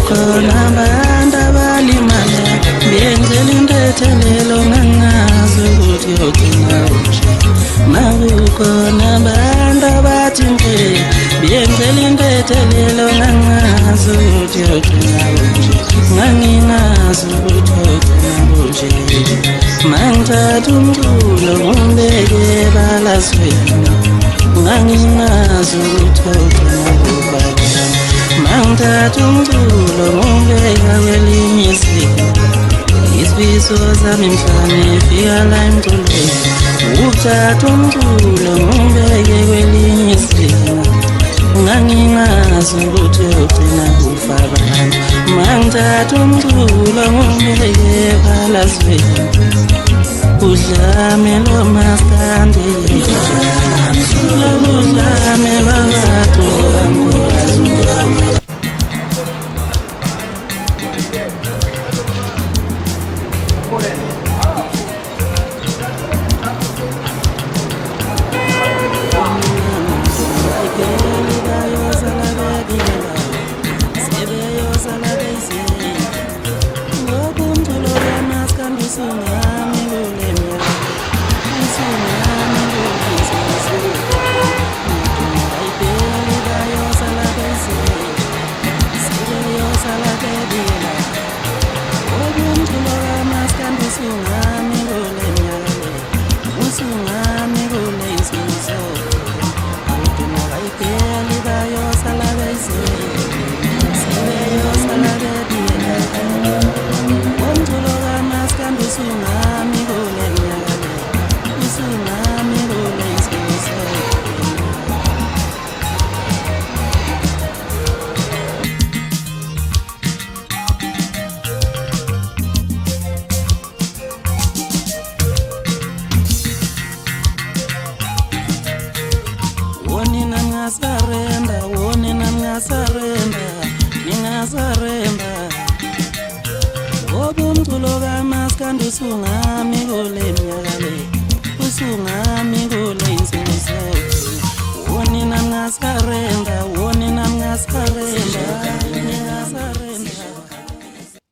makukhona abantu abalimala benzela impethelelo ngangazi ukuthi yogcina unje makukhona abantu abathi nje benzela impethelelo ngangazi ukuthi yogcina unje ngangingazi ukuthi yogcina unje mangithatha umculo ngibeke ebalazweni ngangingazi ukuthi yogcina ubaba mangithatha umculo ngibeka kwelinye izinga isifiso sami mhlane fika la emculweni ukuthatha umculo ngibeke kwelinye izinga ngangingazi ukuthi yogcina kufa abantu mangithatha umculo ngibeke ebalazweni udlame lo maskandi udlame babantu usungami kule minyaka le usungami